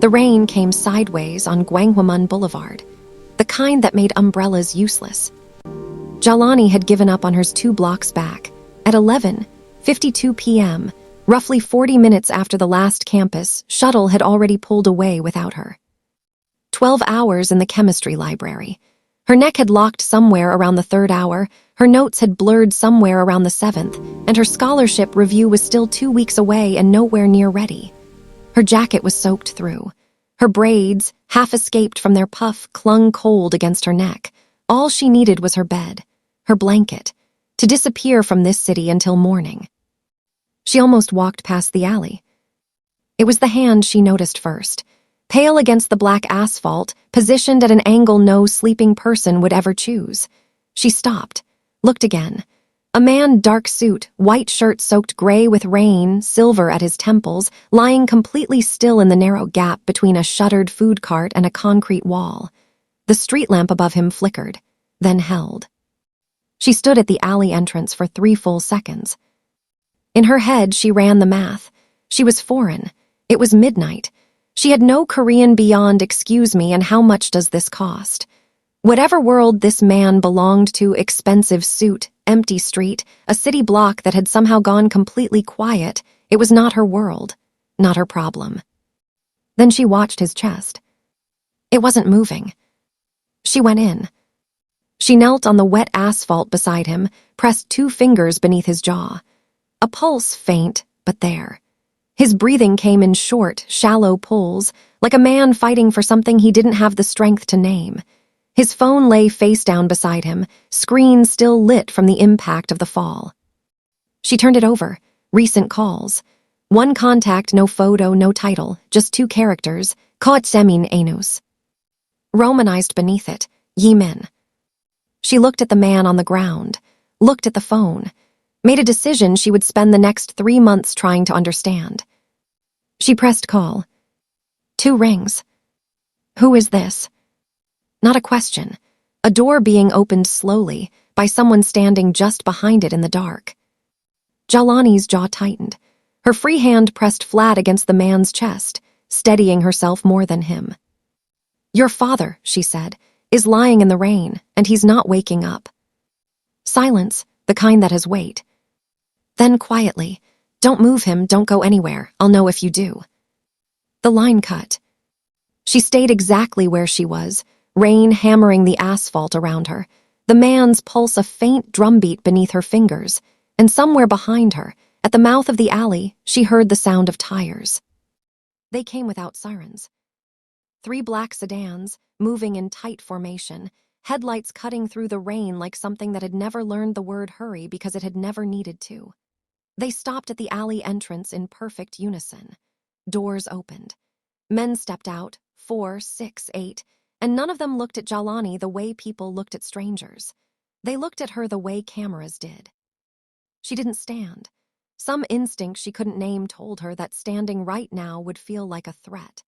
The rain came sideways on Gwanghwamun Boulevard, the kind that made umbrellas useless. Jahlani had given up on hers 2 blocks back. At 11:52 p.m., roughly 40 minutes after the last campus shuttle had already pulled away without her. 12 hours in the chemistry library. Her neck had locked somewhere around the 3rd hour, her notes had blurred somewhere around the 7th, and her scholarship review was still 2 weeks away and nowhere near ready. Her jacket was soaked through. Her braids, half escaped from their puff, clung cold against her neck. All she needed was her bed, her blanket, to disappear from this city until morning. She almost walked past the alley. It was the hand she noticed first, pale against the black asphalt, positioned at an angle no sleeping person would ever choose. She stopped, looked again. A man, dark suit, white shirt soaked gray with rain, silver at his temples, lying completely still in the narrow gap between a shuttered food cart and a concrete wall. The street lamp above him flickered, then held. She stood at the alley entrance for 3 full seconds. In her head, she ran the math. She was foreign. It was midnight. She had no Korean beyond "excuse me" and "how much does this cost?" Whatever world this man belonged to, expensive suit, empty street, a city block that had somehow gone completely quiet, it was not her world, not her problem. Then she watched his chest. It wasn't moving. She went in. She knelt on the wet asphalt beside him, pressed 2 fingers beneath his jaw. A pulse, faint, but there. His breathing came in short, shallow pulls, like a man fighting for something he didn't have the strength to name. His phone lay face down beside him, screen still lit from the impact of the fall. She turned it over. Recent calls. 1 contact, no photo, no title, just 2 characters, Jae-min Anus. Romanized beneath it, Jae-min. She looked at the man on the ground, looked at the phone, made a decision she would spend the next 3 months trying to understand. She pressed call. 2 rings. Who is this? Not a question. A door being opened slowly by someone standing just behind it in the dark. Jahlani's jaw tightened. Her free hand pressed flat against the man's chest, steadying herself more than him. "Your father," she said, "is lying in the rain, and he's not waking up." Silence, the kind that has weight. Then quietly, "Don't move him, don't go anywhere, I'll know if you do." The line cut. She stayed exactly where she was, rain hammering the asphalt around her, the man's pulse a faint drumbeat beneath her fingers, and somewhere behind her, at the mouth of the alley, she heard the sound of tires. They came without sirens. 3 black sedans, moving in tight formation, headlights cutting through the rain like something that had never learned the word hurry because it had never needed to. They stopped at the alley entrance in perfect unison. Doors opened. Men stepped out, 4, 6, 8, and none of them looked at Jahlani the way people looked at strangers. They looked at her the way cameras did. She didn't stand. Some instinct she couldn't name told her that standing right now would feel like a threat.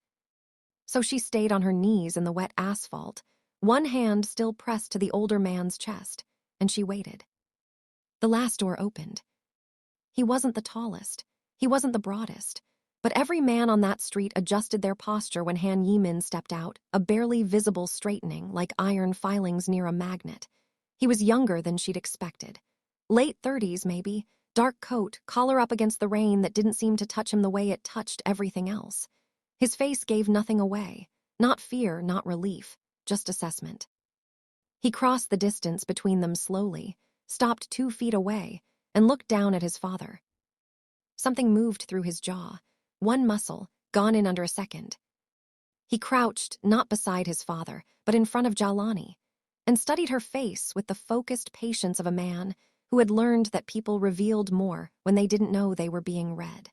So she stayed on her knees in the wet asphalt, one hand still pressed to the older man's chest, and she waited. The last door opened. He wasn't the tallest, he wasn't the broadest, but every man on that street adjusted their posture when Han Jae-min stepped out, a barely visible straightening like iron filings near a magnet. He was younger than she'd expected. Late 30s, maybe, dark coat, collar up against the rain that didn't seem to touch him the way it touched everything else. His face gave nothing away, not fear, not relief, just assessment. He crossed the distance between them slowly, stopped 2 feet away, and looked down at his father. Something moved through his jaw, 1 muscle, gone in under a second. He crouched, not beside his father, but in front of Jahlani, and studied her face with the focused patience of a man who had learned that people revealed more when they didn't know they were being read.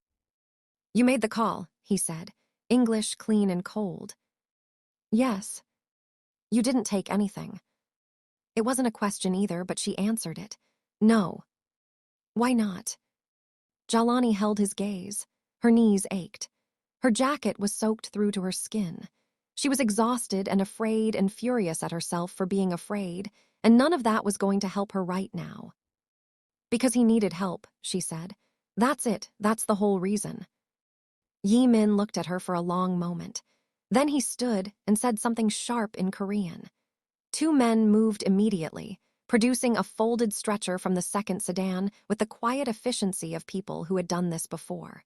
"You made the call," he said, English clean and cold. "Yes." "You didn't take anything." It wasn't a question either, but she answered it. "No." "Why not?" Jahlani held his gaze. Her knees ached. Her jacket was soaked through to her skin. She was exhausted and afraid and furious at herself for being afraid, and none of that was going to help her right now. "Because he needed help," she said. "That's it, that's the whole reason." Jae-min looked at her for a long moment. Then he stood and said something sharp in Korean. Two men moved immediately, producing a folded stretcher from the second sedan with the quiet efficiency of people who had done this before.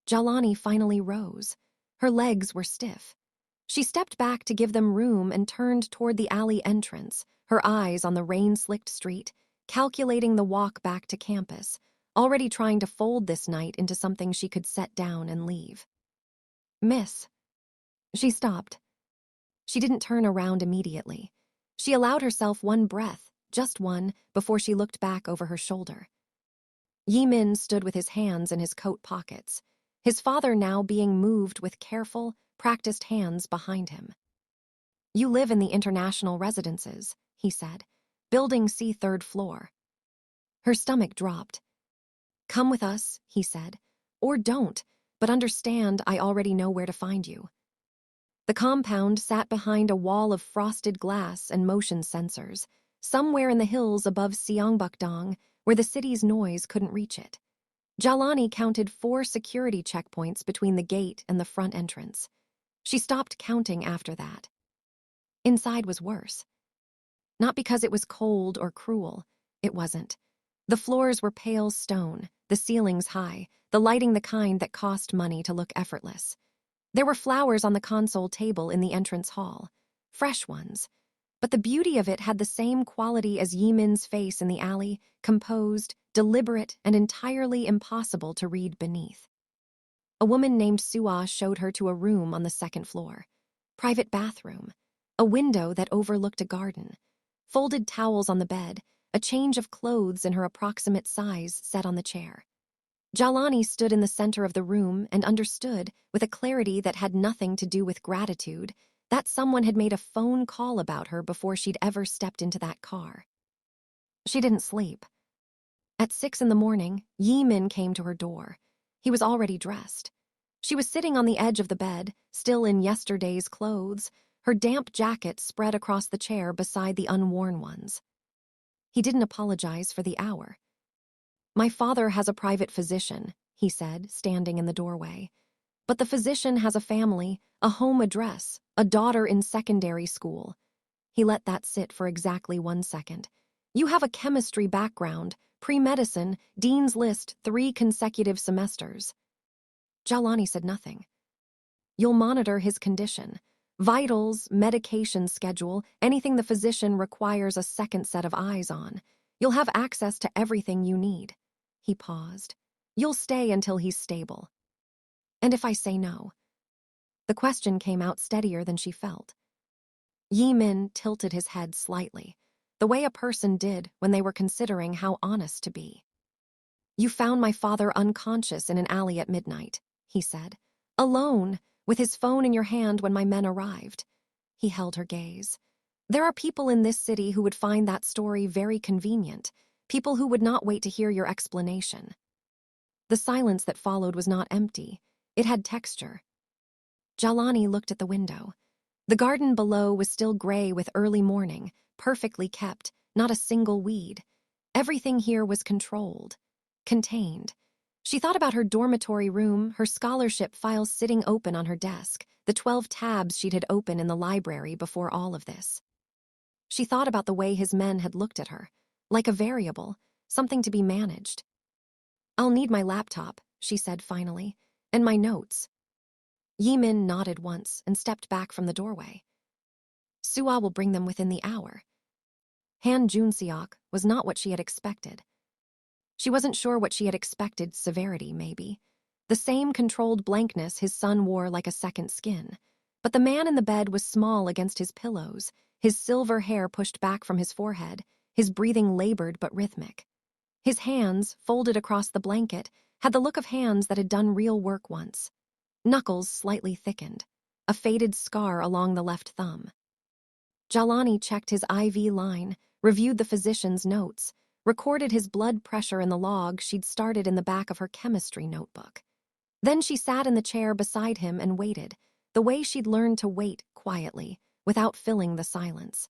Jahlani finally rose. Her legs were stiff. She stepped back to give them room and turned toward the alley entrance, her eyes on the rain-slicked street, calculating the walk back to campus, already trying to fold this night into something she could set down and leave. "Miss." She stopped. She didn't turn around immediately. She allowed herself one breath, just one, before she looked back over her shoulder. Jae-min stood with his hands in his coat pockets, his father now being moved with careful, practiced hands behind him. "You live in the International Residences," he said. "Building C, third floor." Her stomach dropped. "Come with us," he said. "Or don't, but understand I already know where to find you." The compound sat behind a wall of frosted glass and motion sensors, somewhere in the hills above Seongbukdong, where the city's noise couldn't reach it. Jahlani counted 4 security checkpoints between the gate and the front entrance. She stopped counting after that. Inside was worse. Not because it was cold or cruel. It wasn't. The floors were pale stone, the ceilings high, the lighting the kind that cost money to look effortless. There were flowers on the console table in the entrance hall, fresh ones. But the beauty of it had the same quality as Jae-min's face in the alley, composed, deliberate, and entirely impossible to read beneath. A woman named Sua showed her to a room on the second floor. Private bathroom. A window that overlooked a garden. Folded towels on the bed, a change of clothes in her approximate size set on the chair. Jahlani stood in the center of the room and understood, with a clarity that had nothing to do with gratitude, that someone had made a phone call about her before she'd ever stepped into that car. She didn't sleep. At 6 a.m, Jae-min came to her door. He was already dressed. She was sitting on the edge of the bed, still in yesterday's clothes, her damp jacket spread across the chair beside the unworn ones. He didn't apologize for the hour. "My father has a private physician," he said, standing in the doorway. "But the physician has a family, a home address, a daughter in secondary school." He let that sit for exactly 1 second. "You have a chemistry background, pre-medicine, Dean's List, 3 consecutive semesters." Jahlani said nothing. "You'll monitor his condition. Vitals, medication schedule, anything the physician requires a second set of eyes on. You'll have access to everything you need." He paused. "You'll stay until he's stable." "And if I say no?" The question came out steadier than she felt. Jae-min tilted his head slightly, the way a person did when they were considering how honest to be. "You found my father unconscious in an alley at midnight," he said. "Alone, with his phone in your hand when my men arrived." He held her gaze. "There are people in this city who would find that story very convenient, people who would not wait to hear your explanation." The silence that followed was not empty. It had texture. Jahlani looked at the window. The garden below was still gray with early morning, perfectly kept, not a single weed. Everything here was controlled, contained. She thought about her dormitory room, her scholarship files sitting open on her desk, the 12 tabs she'd had open in the library before all of this. She thought about the way his men had looked at her, like a variable, something to be managed. "I'll need my laptop," she said finally, "and my notes." Jae-min nodded once and stepped back from the doorway. "Sua will bring them within the hour." Han Jae-seok was not what she had expected. She wasn't sure what she had expected, severity maybe. The same controlled blankness his son wore like a second skin. But the man in the bed was small against his pillows, his silver hair pushed back from his forehead, his breathing labored but rhythmic. His hands, folded across the blanket, had the look of hands that had done real work once. Knuckles slightly thickened, a faded scar along the left thumb. Jahlani checked his IV line, reviewed the physician's notes, recorded his blood pressure in the log she'd started in the back of her chemistry notebook. Then she sat in the chair beside him and waited, the way she'd learned to wait quietly, without filling the silence.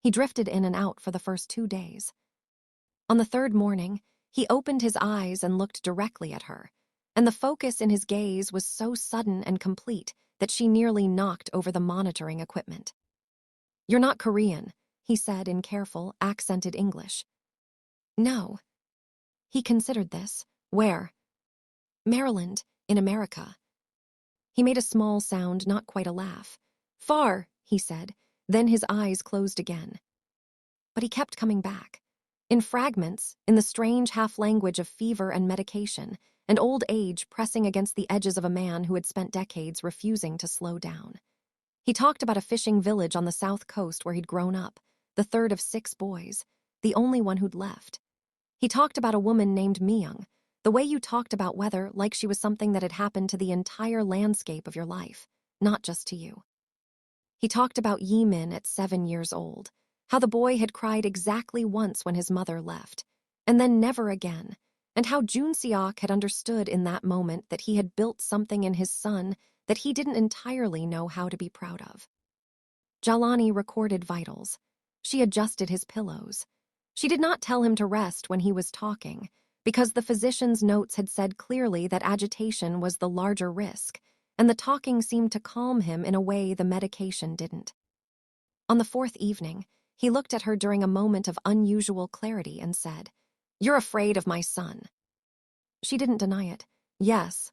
He drifted in and out for the first 2 days. On the third morning, he opened his eyes and looked directly at her, and the focus in his gaze was so sudden and complete that she nearly knocked over the monitoring equipment. "You're not Korean," he said in careful, accented English. "No." He considered this. "Where?" "Maryland, in America." He made a small sound, not quite a laugh. "Far," he said, then his eyes closed again. But he kept coming back. In fragments, in the strange half-language of fever and medication, and old age pressing against the edges of a man who had spent decades refusing to slow down. He talked about a fishing village on the south coast where he'd grown up, the third of 6 boys, the only one who'd left. He talked about a woman named Myung, the way you talked about weather like she was something that had happened to the entire landscape of your life, not just to you. He talked about Jae-min at 7 years old, how the boy had cried exactly once when his mother left, and then never again, and how Jun-seok had understood in that moment that he had built something in his son that he didn't entirely know how to be proud of. Jahlani recorded vitals. She adjusted his pillows. She did not tell him to rest when he was talking, because the physician's notes had said clearly that agitation was the larger risk, and the talking seemed to calm him in a way the medication didn't. On the 4th evening, he looked at her during a moment of unusual clarity and said, "You're afraid of my son." She didn't deny it. "Yes."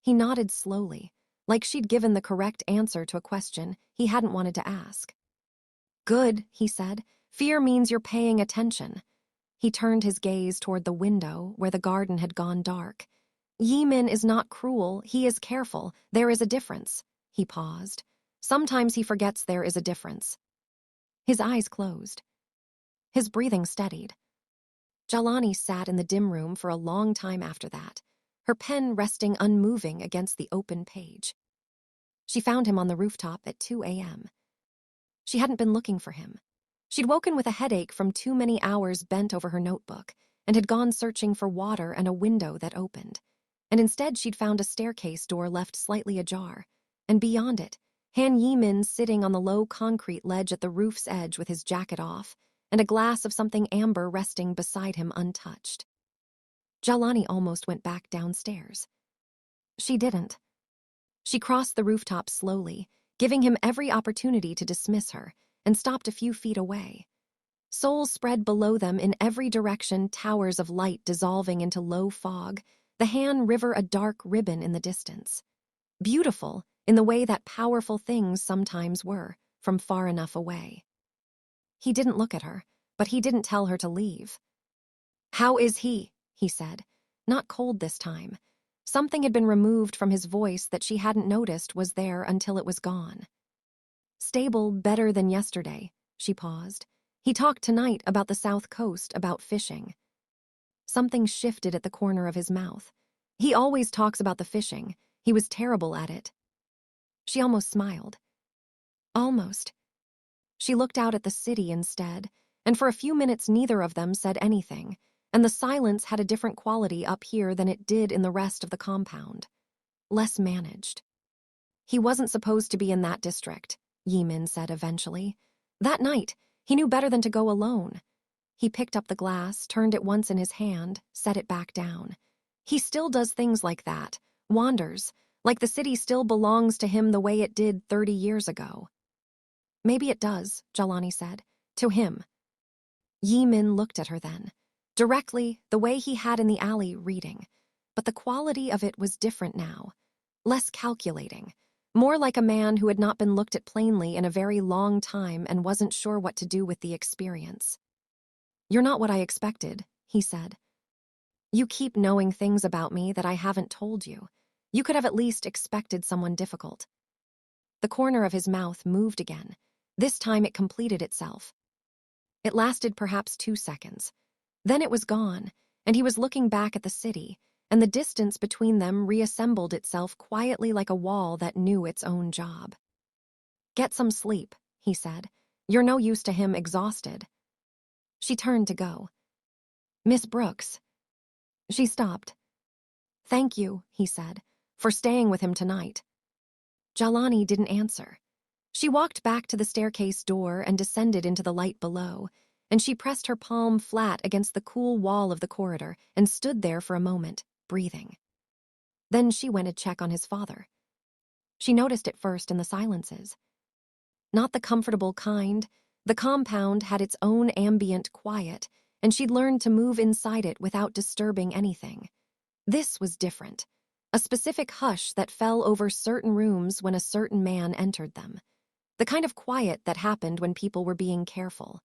He nodded slowly, like she'd given the correct answer to a question he hadn't wanted to ask. "Good," he said. "Fear means you're paying attention." He turned his gaze toward the window where the garden had gone dark. "Jae-min is not cruel, he is careful. There is a difference." He paused. "Sometimes he forgets there is a difference." His eyes closed. His breathing steadied. Jahlani sat in the dim room for a long time after that, her pen resting unmoving against the open page. She found him on the rooftop at 2 a.m. She hadn't been looking for him. She'd woken with a headache from too many hours bent over her notebook and had gone searching for water and a window that opened. And instead she'd found a staircase door left slightly ajar, and beyond it, Han Jae-min sitting on the low concrete ledge at the roof's edge with his jacket off, and a glass of something amber resting beside him untouched. Jahlani almost went back downstairs. She didn't. She crossed the rooftop slowly, giving him every opportunity to dismiss her, and stopped a few feet away. Seoul spread below them in every direction, towers of light dissolving into low fog, the Han River a dark ribbon in the distance. Beautiful in the way that powerful things sometimes were, from far enough away. He didn't look at her, but he didn't tell her to leave. "How is he?" he said, not cold this time. Something had been removed from his voice that she hadn't noticed was there until it was gone. "Stable, better than yesterday." She paused. "He talked tonight about the South Coast, about fishing." Something shifted at the corner of his mouth. "He always talks about the fishing. He was terrible at it." She almost smiled. Almost. She looked out at the city instead, and for a few minutes neither of them said anything, and the silence had a different quality up here than it did in the rest of the compound. Less managed. "He wasn't supposed to be in that district," Jae-min said eventually. "That night, he knew better than to go alone." He picked up the glass, turned it once in his hand, set it back down. "He still does things like that, wanders, like the city still belongs to him the way it did 30 years ago." "Maybe it does," Jahlani said. "To him." Jae-min looked at her then, directly, the way he had in the alley reading, but the quality of it was different now, less calculating, more like a man who had not been looked at plainly in a very long time and wasn't sure what to do with the experience. "You're not what I expected," he said. "You keep knowing things about me that I haven't told you. You could have at least expected someone difficult." The corner of his mouth moved again. This time it completed itself. It lasted perhaps 2 seconds. Then it was gone, and he was looking back at the city, and the distance between them reassembled itself quietly like a wall that knew its own job. "Get some sleep," he said. "You're no use to him exhausted." She turned to go. "Miss Brooks." She stopped. "Thank you," he said, "for staying with him tonight." Jahlani didn't answer. She walked back to the staircase door and descended into the light below, and she pressed her palm flat against the cool wall of the corridor and stood there for a moment, breathing. Then she went to check on his father. She noticed it first in the silences. Not the comfortable kind. The compound had its own ambient quiet, and she'd learned to move inside it without disturbing anything. This was different. A specific hush that fell over certain rooms when a certain man entered them. The kind of quiet that happened when people were being careful.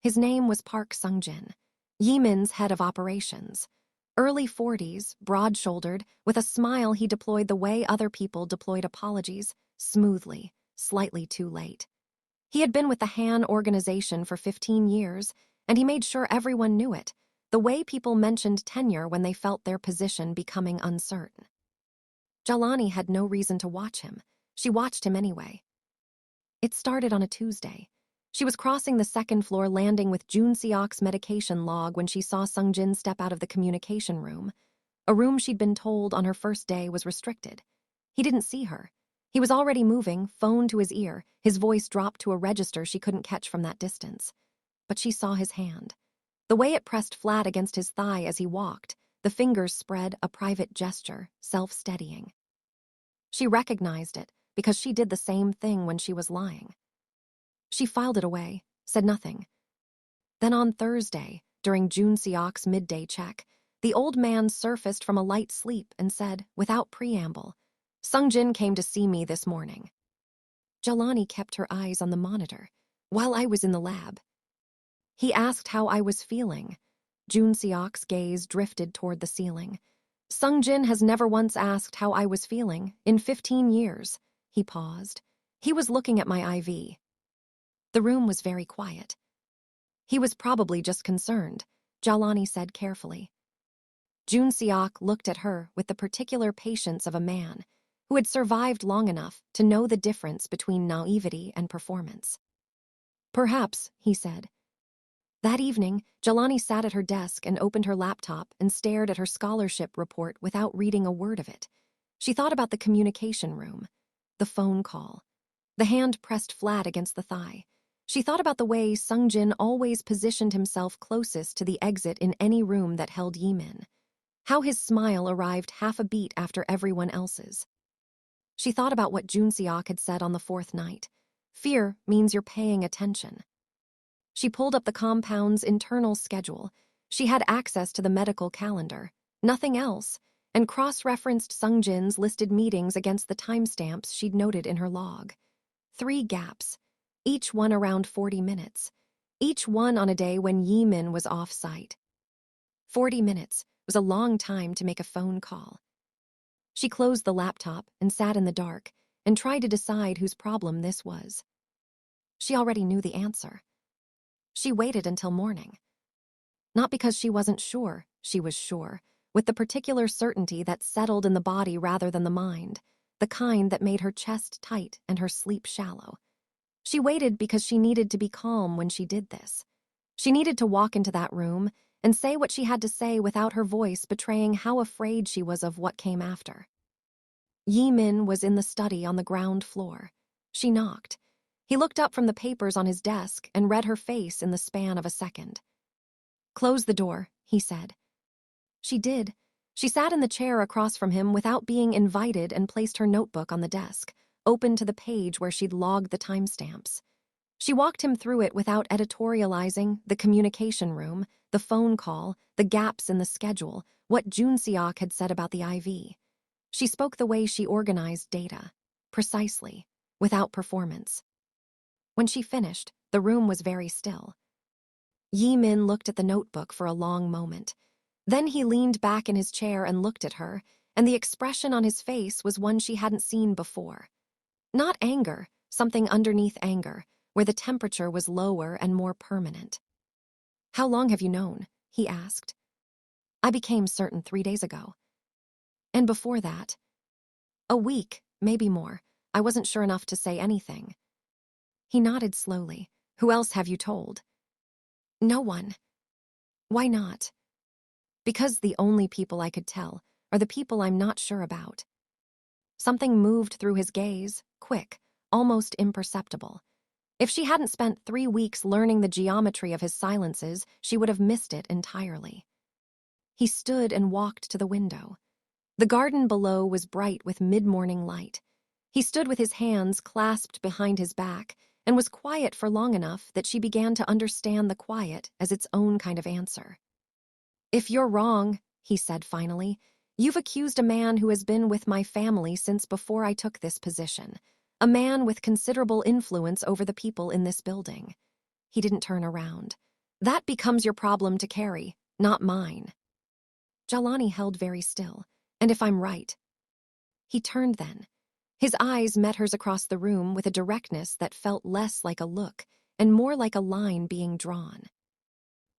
His name was Park Sung-jin, Jae-min's head of operations. Early 40s, broad-shouldered, with a smile he deployed the way other people deployed apologies, smoothly, slightly too late. He had been with the Han organization for 15 years, and he made sure everyone knew it, the way people mentioned tenure when they felt their position becoming uncertain. Jahlani had no reason to watch him. She watched him anyway. It started on a Tuesday. She was crossing the second-floor landing with Jun Seok's medication log when she saw Sung-jin step out of the communication room, a room she'd been told on her first day was restricted. He didn't see her. He was already moving, phone to his ear, his voice dropped to a register she couldn't catch from that distance. But she saw his hand. The way it pressed flat against his thigh as he walked, the fingers spread, a private gesture, self-steadying. She recognized it because she did the same thing when she was lying. She filed it away, said nothing. Then on Thursday, during Jun Seok's midday check, the old man surfaced from a light sleep and said, without preamble, "Sung-jin came to see me this morning." Jahlani kept her eyes on the monitor. "While I was in the lab." He asked how I was feeling. Jun Seok's gaze drifted toward the ceiling. "Sung-jin has never once asked how I was feeling, in 15 years. He paused. He was looking at my IV. The room was very quiet. "He was probably just concerned," Jahlani said carefully. Jun Seok looked at her with the particular patience of a man who had survived long enough to know the difference between naivety and performance. "Perhaps," he said. That evening, Jahlani sat at her desk and opened her laptop and stared at her scholarship report without reading a word of it. She thought about the communication room, the phone call, the hand pressed flat against the thigh. She thought about the way Sung-jin always positioned himself closest to the exit in any room that held Jae-min, how his smile arrived half a beat after everyone else's. She thought about what Jun Seok had said on the fourth night. Fear means you're paying attention. She pulled up the compound's internal schedule. She had access to the medical calendar, nothing else, and cross-referenced Sung-jin's listed meetings against the timestamps she'd noted in her log. 3 gaps, each one around 40 minutes, each one on a day when Jae-min was off-site. 40 minutes was a long time to make a phone call. She closed the laptop and sat in the dark and tried to decide whose problem this was. She already knew the answer. She waited until morning. Not because she wasn't sure, she was sure, with the particular certainty that settled in the body rather than the mind, the kind that made her chest tight and her sleep shallow. She waited because she needed to be calm when she did this. She needed to walk into that room and say what she had to say without her voice betraying how afraid she was of what came after. Jae-min was in the study on the ground floor. She knocked. He looked up from the papers on his desk and read her face in the span of a second. "Close the door," he said. She did. She sat in the chair across from him without being invited and placed her notebook on the desk, open to the page where she'd logged the timestamps. She walked him through it without editorializing, the communication room, the phone call, the gaps in the schedule, what Jun Seok had said about the IV. She spoke the way she organized data, precisely, without performance. When she finished, the room was very still. Jae-min looked at the notebook for a long moment. Then he leaned back in his chair and looked at her, and the expression on his face was one she hadn't seen before. Not anger, something underneath anger, where the temperature was lower and more permanent. "How long have you known?" he asked. "I became certain 3 days ago." "And before that?" "A week, maybe more. I wasn't sure enough to say anything." He nodded slowly. "Who else have you told?" "No one." "Why not?" "Because the only people I could tell are the people I'm not sure about." Something moved through his gaze, quick, almost imperceptible. If she hadn't spent 3 weeks learning the geometry of his silences, she would have missed it entirely. He stood and walked to the window. The garden below was bright with mid-morning light. He stood with his hands clasped behind his back and was quiet for long enough that she began to understand the quiet as its own kind of answer. "If you're wrong," he said finally, "you've accused a man who has been with my family since before I took this position, a man with considerable influence over the people in this building." He didn't turn around. "That becomes your problem to carry, not mine." Jahlani held very still. "And if I'm right?" He turned then. His eyes met hers across the room with a directness that felt less like a look and more like a line being drawn.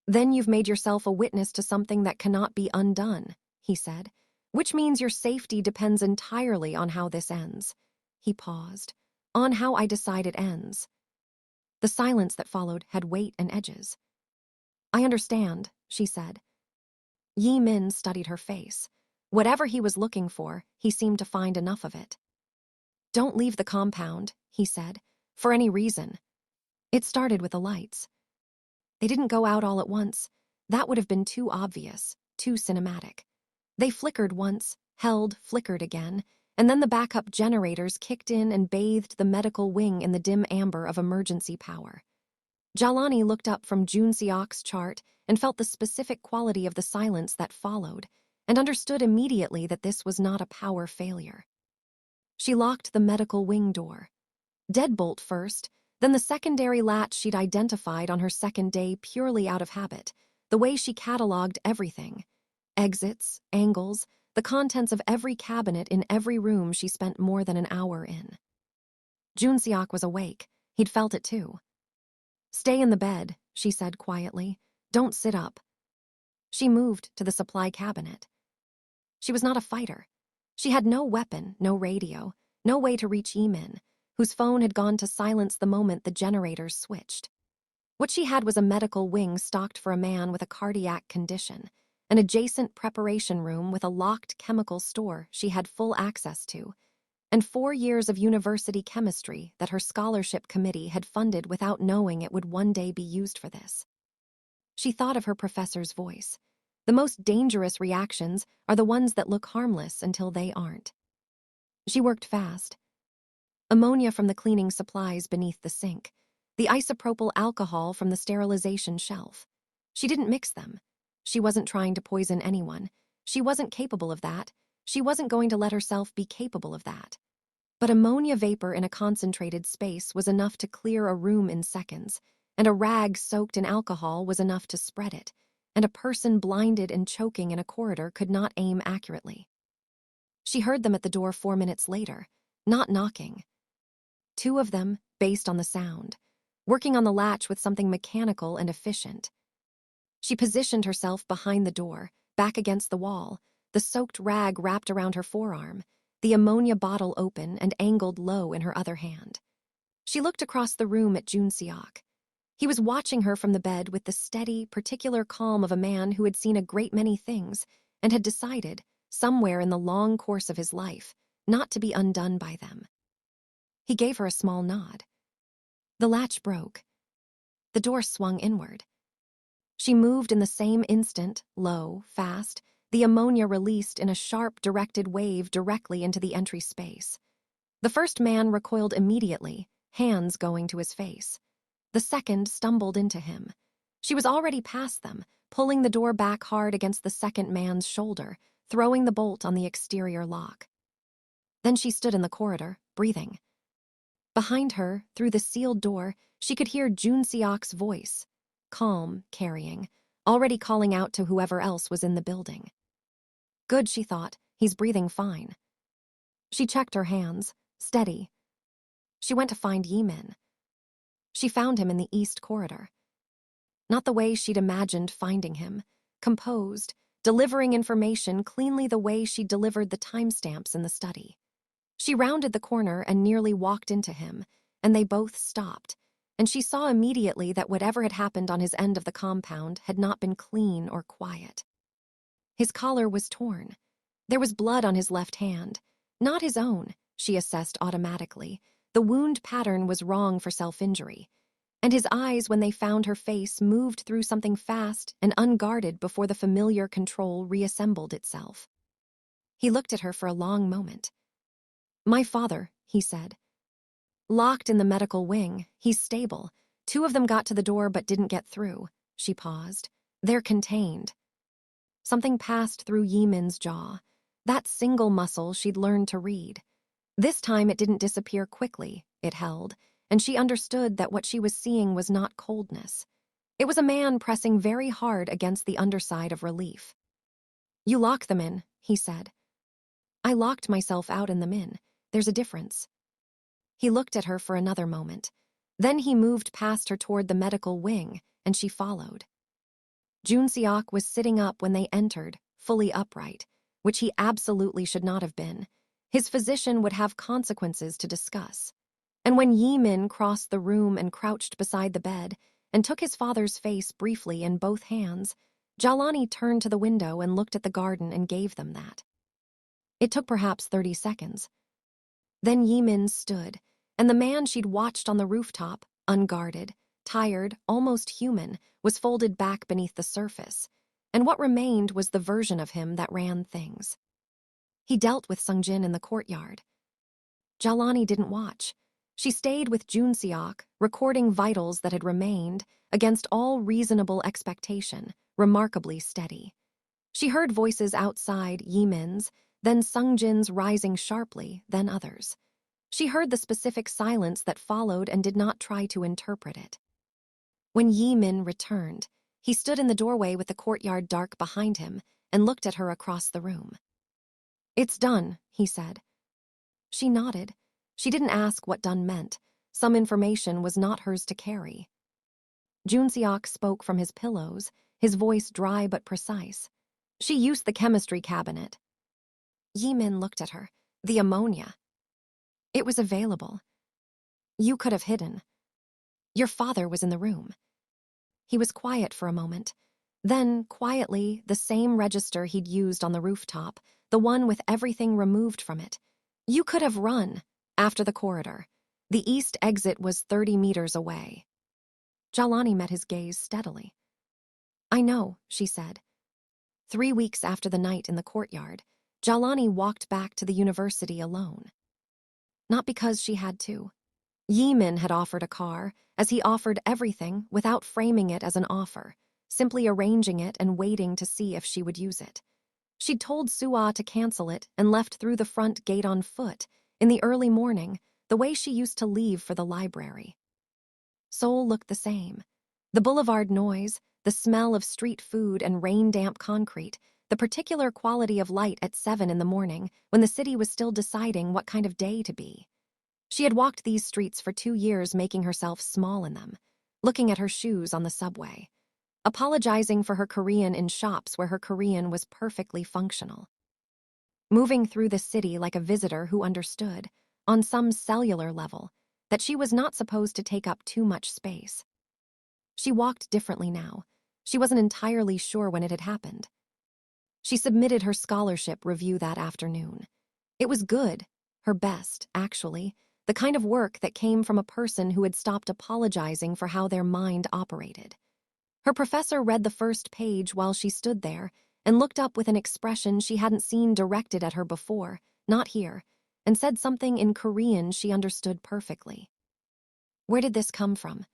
"Then you've made yourself a witness to something that cannot be undone," he said, "which means your safety depends entirely on how this ends." He paused. "On how I decide it ends." The silence that followed had weight and edges. "I understand," she said. Jae-min studied her face. Whatever he was looking for, he seemed to find enough of it. "Don't leave the compound," he said, "for any reason." It started with the lights. They didn't go out all at once. That would have been too obvious, too cinematic. They flickered once, held, flickered again, and then the backup generators kicked in and bathed the medical wing in the dim amber of emergency power. Jahlani looked up from Joon-seok's chart and felt the specific quality of the silence that followed, and understood immediately that this was not a power failure. She locked the medical wing door. Deadbolt first, then the secondary latch she'd identified on her second day purely out of habit, the way she catalogued everything. Exits, angles, the contents of every cabinet in every room she spent more than an hour in. Joon-seok was awake. He'd felt it too. "Stay in the bed," she said quietly. "Don't sit up." She moved to the supply cabinet. She was not a fighter. She had no weapon, no radio, no way to reach Jae-min, whose phone had gone to silence the moment the generators switched. What she had was a medical wing stocked for a man with a cardiac condition, an adjacent preparation room with a locked chemical store she had full access to, and 4 years of university chemistry that her scholarship committee had funded without knowing it would one day be used for this. She thought of her professor's voice. The most dangerous reactions are the ones that look harmless until they aren't. She worked fast. Ammonia from the cleaning supplies beneath the sink, the isopropyl alcohol from the sterilization shelf. She didn't mix them. She wasn't trying to poison anyone. She wasn't capable of that. She wasn't going to let herself be capable of that. But ammonia vapor in a concentrated space was enough to clear a room in seconds, and a rag soaked in alcohol was enough to spread it, and a person blinded and choking in a corridor could not aim accurately. She heard them at the door 4 minutes later, not knocking. 2 of them, based on the sound, working on the latch with something mechanical and efficient. She positioned herself behind the door, back against the wall, the soaked rag wrapped around her forearm, the ammonia bottle open and angled low in her other hand. She looked across the room at Joon-seok. He was watching her from the bed with the steady, particular calm of a man who had seen a great many things and had decided, somewhere in the long course of his life, not to be undone by them. He gave her a small nod. The latch broke. The door swung inward. She moved in the same instant, low, fast, the ammonia released in a sharp, directed wave directly into the entry space. The first man recoiled immediately, hands going to his face. The second stumbled into him. She was already past them, pulling the door back hard against the second man's shoulder, throwing the bolt on the exterior lock. Then she stood in the corridor, breathing. Behind her, through the sealed door, she could hear Joon-seok's voice, calm, carrying, already calling out to whoever else was in the building. Good, she thought, he's breathing fine. She checked her hands, steady. She went to find Jae-min. She found him in the east corridor. Not the way she'd imagined finding him, composed, delivering information cleanly the way she'd delivered the timestamps in the study. She rounded the corner and nearly walked into him, and they both stopped, and she saw immediately that whatever had happened on his end of the compound had not been clean or quiet. His collar was torn. There was blood on his left hand. Not his own, she assessed automatically. The wound pattern was wrong for self-injury. And his eyes, when they found her face, moved through something fast and unguarded before the familiar control reassembled itself. He looked at her for a long moment. "My father," he said. Locked in the medical wing. He's stable. 2 of them got to the door but didn't get through. She paused. They're contained. Something passed through Jae-min's jaw. That single muscle she'd learned to read. This time it didn't disappear quickly, it held, and she understood that what she was seeing was not coldness. It was a man pressing very hard against the underside of relief. You lock them in, he said. I locked myself out in them in. There's a difference. He looked at her for another moment. Then he moved past her toward the medical wing, and she followed. Junseok was sitting up when they entered, fully upright, which he absolutely should not have been. His physician would have consequences to discuss. And when Jae-min crossed the room and crouched beside the bed and took his father's face briefly in both hands, Jahlani turned to the window and looked at the garden and gave them that. It took perhaps 30 seconds. Then Jae-min stood, and the man she'd watched on the rooftop, unguarded, tired, almost human, was folded back beneath the surface, and what remained was the version of him that ran things. He dealt with Sungjin in the courtyard. Jahlani didn't watch. She stayed with Junseok, recording vitals that had remained, against all reasonable expectation, remarkably steady. She heard voices outside, Jae-min's, then Sungjin's rising sharply, then others. She heard the specific silence that followed and did not try to interpret it. When Jae-min returned, he stood in the doorway with the courtyard dark behind him and looked at her across the room. It's done, he said. She nodded. She didn't ask what done meant. Some information was not hers to carry. Junseok spoke from his pillows, his voice dry but precise. She used the chemistry cabinet. Jae-min looked at her. The ammonia. It was available. You could have hidden. Your father was in the room. He was quiet for a moment. Then, quietly, the same register he'd used on the rooftop, the one with everything removed from it. You could have run, after the corridor. The east exit was 30 meters away. Jahlani met his gaze steadily. I know, she said. 3 weeks after the night in the courtyard, Jahlani walked back to the university alone. Not because she had to. Jae-min had offered a car, as he offered everything without framing it as an offer, simply arranging it and waiting to see if she would use it. She'd told Sua to cancel it and left through the front gate on foot, in the early morning, the way she used to leave for the library. Seoul looked the same. The boulevard noise, the smell of street food and rain-damp concrete, the particular quality of light at 7 in the morning when the city was still deciding what kind of day to be. She had walked these streets for 2 years, making herself small in them, looking at her shoes on the subway, apologizing for her Korean in shops where her Korean was perfectly functional. Moving through the city like a visitor who understood, on some cellular level, that she was not supposed to take up too much space. She walked differently now. She wasn't entirely sure when it had happened. She submitted her scholarship review that afternoon. It was good, her best, actually, the kind of work that came from a person who had stopped apologizing for how their mind operated. Her professor read the first page while she stood there and looked up with an expression she hadn't seen directed at her before, not here, and said something in Korean she understood perfectly. Where did this come from?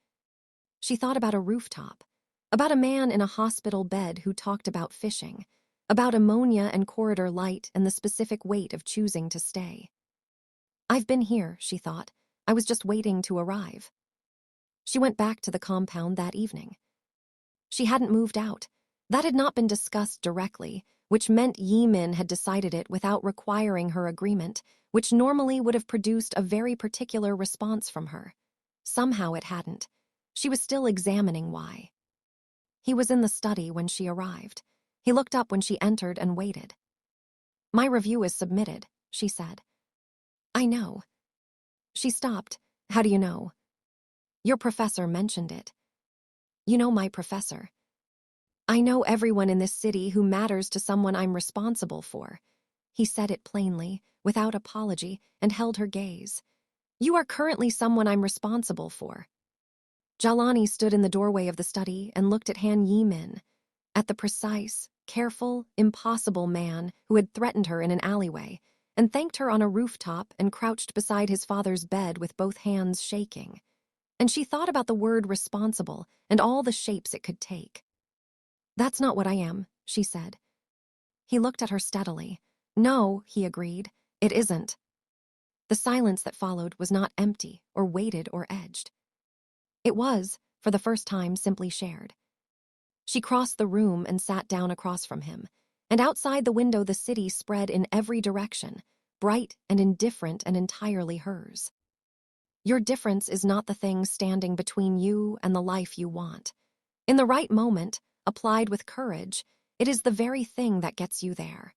She thought about a rooftop, about a man in a hospital bed who talked about fishing, about ammonia and corridor light and the specific weight of choosing to stay. I've been here, she thought. I was just waiting to arrive. She went back to the compound that evening. She hadn't moved out. That had not been discussed directly, which meant Jae-min had decided it without requiring her agreement, which normally would have produced a very particular response from her. Somehow it hadn't. She was still examining why. He was in the study when she arrived. He looked up when she entered and waited. My review is submitted, she said. I know. She stopped. How do you know? Your professor mentioned it. You know my professor. I know everyone in this city who matters to someone I'm responsible for. He said it plainly, without apology, and held her gaze. You are currently someone I'm responsible for. Jahlani stood in the doorway of the study and looked at Han Jae-min, at the precise, careful, impossible man who had threatened her in an alleyway, and thanked her on a rooftop and crouched beside his father's bed with both hands shaking. And she thought about the word responsible and all the shapes it could take. "That's not what I am," she said. He looked at her steadily. "No," he agreed, "it isn't." The silence that followed was not empty or weighted or edged. It was, for the first time, simply shared. She crossed the room and sat down across from him, and outside the window the city spread in every direction, bright and indifferent and entirely hers. Your difference is not the thing standing between you and the life you want. In the right moment, applied with courage, it is the very thing that gets you there.